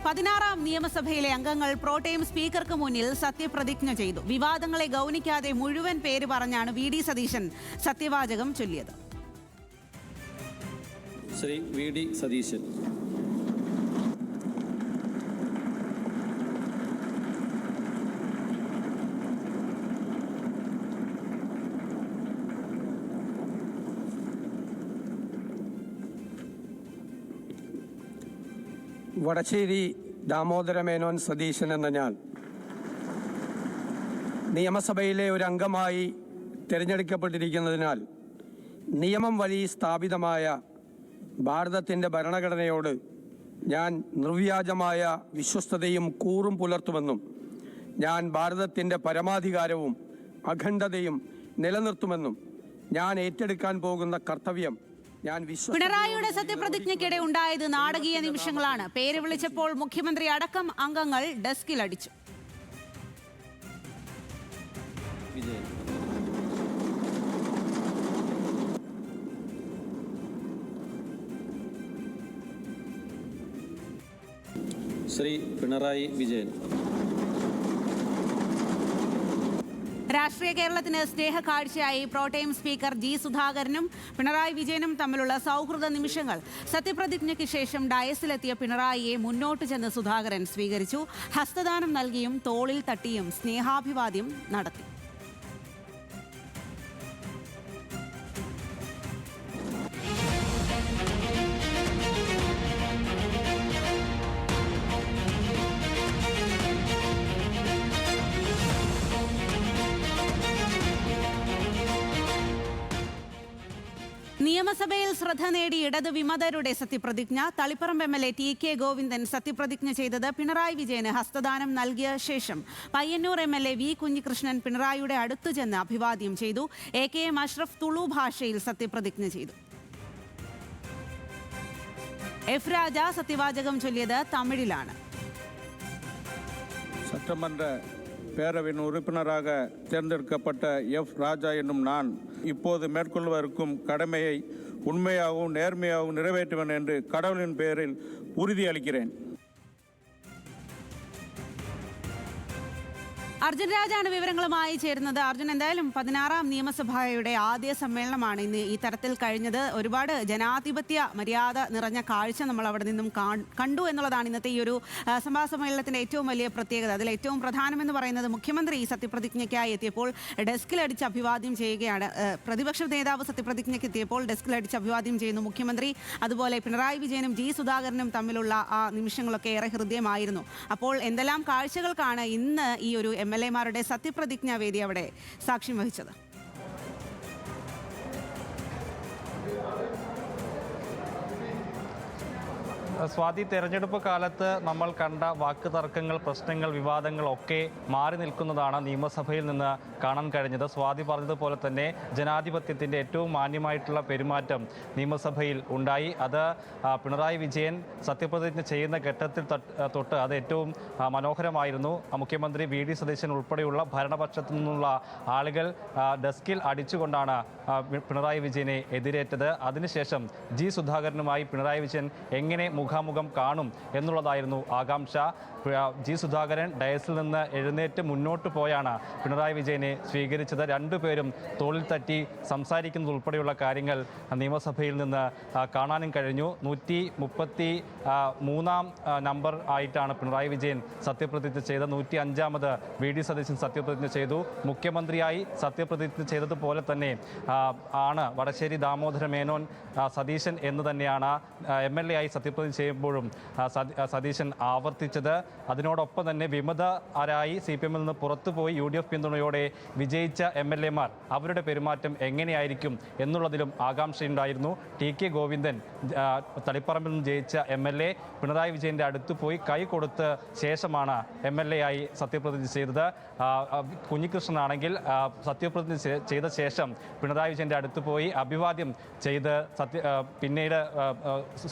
16ാം നിയമസഭയിലെ അംഗങ്ങൾ പ്രോടേം സ്പീക്കർക്ക് മുന്നിൽ സത്യപ്രതിജ്ഞ ചെയ്തു. വിവാദങ്ങളെ ഗൗനിക്കാതെ മുഴുവൻ പേര് പറഞ്ഞാണ് വി.ഡി. സതീശൻ സത്യവാചകം ചൊല്ലിയത്. ശ്രീ വി.ഡി. സതീശൻ. വടശ്ശേരി ദാമോദര മേനോൻ സതീശൻ എന്ന ഞാൻ നിയമസഭയിലെ ഒരു അംഗമായി തിരഞ്ഞെടുക്കപ്പെട്ടിരിക്കുന്നതിനാൽ നിയമം വഴി സ്ഥാപിതമായ ഭാരതത്തിൻ്റെ ഭരണഘടനയോട് ഞാൻ നിർവ്യാജമായ വിശ്വസ്തതയും കൂറും പുലർത്തുമെന്നും ഞാൻ ഭാരതത്തിൻ്റെ പരമാധികാരവും അഖണ്ഡതയും നിലനിർത്തുമെന്നും ഞാൻ ഏറ്റെടുക്കാൻ പോകുന്ന കർത്തവ്യം പിണറായിയുടെ സത്യപ്രതിജ്ഞയ്ക്കിടെ ഉണ്ടായത് നാടകീയ നിമിഷങ്ങളാണ്. പേര് വിളിച്ചപ്പോൾ മുഖ്യമന്ത്രി അടക്കം അംഗങ്ങൾ ഡെസ്കിലടിച്ചു. ശ്രീ പിണറായി വിജയൻ. രാഷ്ട്രീയ കേരളത്തിന് സ്നേഹക്കാഴ്ചയായി പ്രോടേം സ്പീക്കർ ജി സുധാകരനും പിണറായി വിജയനും തമ്മിലുള്ള സൗഹൃദ നിമിഷങ്ങൾ. സത്യപ്രതിജ്ഞയ്ക്ക് ശേഷം ഡയസിലെത്തിയ പിണറായിയെ മുന്നോട്ട് ചെന്ന് സുധാകരൻ സ്വീകരിച്ചു. ഹസ്തദാനം നൽകിയും തോളിൽ തട്ടിയും സ്നേഹാഭിവാദ്യം നടത്തി. നിയമസഭയിൽ ശ്രദ്ധ നേടി ഇടത് വിമതരുടെ സത്യപ്രതിജ്ഞ. തളിപ്പറമ്പ് എം.എൽ.എ. ടി.കെ. ഗോവിന്ദൻ സത്യപ്രതിജ്ഞ ചെയ്തത് പിണറായി വിജയന് ഹസ്തദാനം നൽകിയ ശേഷം. പയ്യന്നൂർ എം.എൽ.എ. വി. കുഞ്ഞികൃഷ്ണൻ പിണറായിയുടെ അടുത്തു ചെന്ന് അഭിവാദ്യം ചെയ്തു. എ.കെ.എം. അഷ്റഫ് തുളു ഭാഷയിൽ സത്യപ്രതിജ്ഞ ചെയ്തു. എഫ്. രാജ സത്യവാചകം ചൊല്ലിയത് തമിഴിലാണ്. சட்டமன்ற பேரவையின் உறுப்பினராக தேர்ந்தெடுக்கப்பட்ட எஃப். ராஜா என்னும் நான் இப்போது மேற்கொள்ளவிருக்கும் கடமையை உண்மையாகவும் நேர்மையாகவும் நிறைவேற்றுவேன் என்று கடவுளின் பெயரில் உறுதியளிக்கிறேன். അർജുൻ രാജാണ് വിവരങ്ങളുമായി ചേരുന്നത്. അർജുൻ, എന്തായാലും 16ാം നിയമസഭയുടെ ആദ്യ സമ്മേളനമാണ് ഇന്ന് ഈ തരത്തിൽ കഴിഞ്ഞത്. ഒരുപാട് ജനാധിപത്യ മര്യാദ നിറഞ്ഞ കാഴ്ച നമ്മൾ അവിടെ നിന്നും കണ്ടു എന്നുള്ളതാണ് ഇന്നത്തെ ഈ ഒരു സഭാ സമ്മേളനത്തിന്റെ ഏറ്റവും വലിയ പ്രത്യേകത. അതിൽ ഏറ്റവും പ്രധാനമെന്ന് പറയുന്നത് മുഖ്യമന്ത്രി സത്യപ്രതിജ്ഞയ്ക്കായി എത്തിയപ്പോൾ ഡെസ്കിലടിച്ച് അഭിവാദ്യം ചെയ്യുകയാണ്. പ്രതിപക്ഷ നേതാവ് സത്യപ്രതിജ്ഞയ്ക്ക് എത്തിയപ്പോൾ ഡെസ്കിലടിച്ച് അഭിവാദ്യം ചെയ്യുന്നു മുഖ്യമന്ത്രി. അതുപോലെ പിണറായി വിജയനും ജി സുധാകരനും തമ്മിലുള്ള ആ നിമിഷങ്ങളൊക്കെ ഏറെ ഹൃദ്യമായിരുന്നു. അപ്പോൾ എന്തെല്ലാം കാഴ്ചകൾക്കാണ് ഇന്ന് ഈ ഒരു എം.എൽ.എമാരുടെ സത്യപ്രതിജ്ഞാ വേദി അവിടെ സാക്ഷ്യം വഹിച്ചത്? സ്വാതി, തെരഞ്ഞെടുപ്പ് കാലത്ത് നമ്മൾ കണ്ട വാക്ക് തർക്കങ്ങൾ, പ്രശ്നങ്ങൾ, വിവാദങ്ങളൊക്കെ മാറി നിൽക്കുന്നതാണ് നിയമസഭയിൽ നിന്ന് കാണാൻ കഴിഞ്ഞത്. സ്വാതി പറഞ്ഞതുപോലെ തന്നെ ജനാധിപത്യത്തിൻ്റെ ഏറ്റവും മാന്യമായിട്ടുള്ള പെരുമാറ്റം നിയമസഭയിൽ ഉണ്ടായി. അത് പിണറായി വിജയൻ സത്യപ്രതിജ്ഞ ചെയ്യുന്ന ഘട്ടത്തിൽ തൊട്ട് അത് ഏറ്റവും മനോഹരമായിരുന്നു. മുഖ്യമന്ത്രി വി.ഡി. സതീശൻ ഉൾപ്പെടെയുള്ള ഭരണപക്ഷത്തു നിന്നുള്ള ആളുകൾ ഡെസ്കിൽ അടിച്ചുകൊണ്ടാണ് പിണറായി വിജയനെ എതിരേറ്റത്. അതിനുശേഷം ജി സുധാകരനുമായി പിണറായി വിജയൻ എങ്ങനെ മുഖാമുഖം കാണും എന്നുള്ളതായിരുന്നു ആകാംക്ഷ. ജി സുധാകരൻ ഡയസിൽ നിന്ന് എഴുന്നേറ്റ് മുന്നോട്ട് പോയാണ് പിണറായി വിജയനെ സ്വീകരിച്ചത്. രണ്ടുപേരും തോളിൽ തട്ടി സംസാരിക്കുന്നതുൾപ്പെടെയുള്ള കാര്യങ്ങൾ നിയമസഭയിൽ നിന്ന് കാണാനും കഴിഞ്ഞു. 133-ാം നമ്പർ ആയിട്ടാണ് പിണറായി വിജയൻ സത്യപ്രതിജ്ഞ ചെയ്തത്. 105-ാമത് വി.ഡി. സതീശൻ സത്യപ്രതിജ്ഞ ചെയ്തു. മുഖ്യമന്ത്രിയായി സത്യപ്രതിജ്ഞ ചെയ്തതുപോലെ തന്നെ ആണ് വടശ്ശേരി ദാമോദര മേനോൻ സതീശൻ എന്ന് തന്നെയാണ് എം.എൽ.എ. ആയി സത്യപ്രതിജ്ഞ ചെയ്യുമ്പോഴും സതീശൻ ആവർത്തിച്ചത്. അതിനോടൊപ്പം തന്നെ വിമതരായി CPM നിന്ന് പുറത്തുപോയി UDF പിന്തുണയോടെ വിജയിച്ച MLA-മാർ അവരുടെ പെരുമാറ്റം എങ്ങനെയായിരിക്കും എന്നുള്ളതിലും ആകാംക്ഷയുണ്ടായിരുന്നു. ടി.കെ. ഗോവിന്ദൻ തളിപ്പറമ്പിൽ നിന്ന് ജയിച്ച MLA പിണറായി വിജയൻ്റെ അടുത്ത് പോയി കൈ കൊടുത്ത് ശേഷമാണ് MLA ആയി സത്യപ്രതിജ്ഞ ചെയ്തത്. കുഞ്ഞികൃഷ്ണനാണെങ്കിൽ സത്യപ്രതിജ്ഞ ചെയ്ത ശേഷം പിണറായി വിജയൻ്റെ അടുത്ത് പോയി അഭിവാദ്യം ചെയ്ത് പിന്നീട്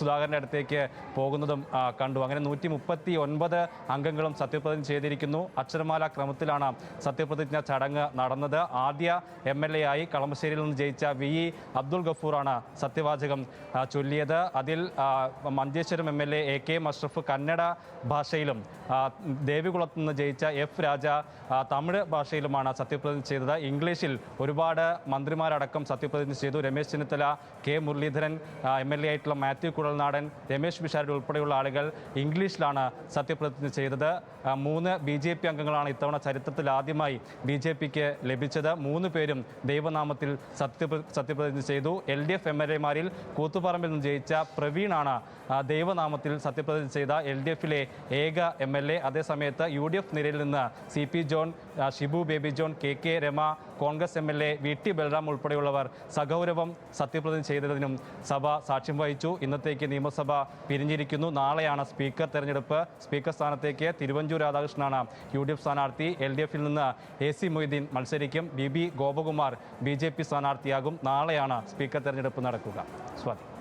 സുധാകരൻ്റെ അടുത്തേക്ക് പോകുന്നതും കണ്ടു. അങ്ങനെ 139 അംഗങ്ങളും സത്യപ്രതിജ്ഞ ചെയ്തിരിക്കുന്നു. അക്ഷരമാല ക്രമത്തിലാണ് സത്യപ്രതിജ്ഞ ചടങ്ങ് നടന്നത്. ആദ്യ MLA ആയി കളമശ്ശേരിയിൽ നിന്ന് ജയിച്ച VE അബ്ദുൾ ഗഫൂറാണ് സത്യവാചകം ചൊല്ലിയത്. അതിൽ മഞ്ചേശ്വരം MLA AK അഷ്റഫ് കന്നഡ ഭാഷയിലും ദേവികുളത്ത് നിന്ന് ജയിച്ച F രാജ തമിഴ് ഭാഷയിലുമാണ് സത്യപ്രതിജ്ഞ ചെയ്തത്. ഇംഗ്ലീഷിൽ ഒരുപാട് മന്ത്രിമാരടക്കം സത്യപ്രതിജ്ഞ ചെയ്തു. രമേശ് ചെന്നിത്തല, K മുരളീധരൻ, MLA ആയിട്ടുള്ള മാത്യു കുഴൽനാടൻ, രമേശ് പിഷാരടി ഉൾപ്പെടെയുള്ള ആളുകൾ ഇംഗ്ലീഷിലാണ് സത്യപ്രതിജ്ഞ ചെയ്തത്. 3 BJP അംഗങ്ങളാണ് ഇത്തവണ ചരിത്രത്തിൽ ആദ്യമായി BJPക്ക് ലഭിച്ചത്. 3 പേരും ദൈവനാമത്തിൽ സത്യപ്രതിജ്ഞ ചെയ്തു. LDF MLA-മാരിൽ കൂത്തുപറമ്പിൽ നിന്ന് ജയിച്ച പ്രവീണാണ് ദൈവനാമത്തിൽ സത്യപ്രതിജ്ഞ ചെയ്ത LDF-ലെ ഏക MLA. അതേസമയത്ത് UDF നിരയിൽ നിന്ന് CP John, Shibu baby John, KK Rama, Congress MLA VT Balram ഉൾപ്പെടെയുള്ളവർ സഗൗരവം സത്യപ്രതിജ്ഞ ചെയ്തതിനും സഭ സാക്ഷ്യം വഹിച്ചു. ഇന്നത്തേക്ക് നിയമസഭ പിരിഞ്ഞിരിക്കുന്നു. നാളെയാണ് സ്പീക്കർ തെരഞ്ഞെടുപ്പ്. സ്പീക്കർ സ്ഥാനത്തേക്ക് തിരുവഞ്ചൂർ രാധാകൃഷ്ണനാണ് UDF സ്ഥാനാർത്ഥി. LDF-ൽ നിന്ന് AC മൊയ്തീൻ മത്സരിക്കും. BB Gopakumar BJP സ്ഥാനാർത്ഥിയാകും. നാളെയാണ് സ്പീക്കർ തെരഞ്ഞെടുപ്പ് നടക്കുക. സ്വാതി.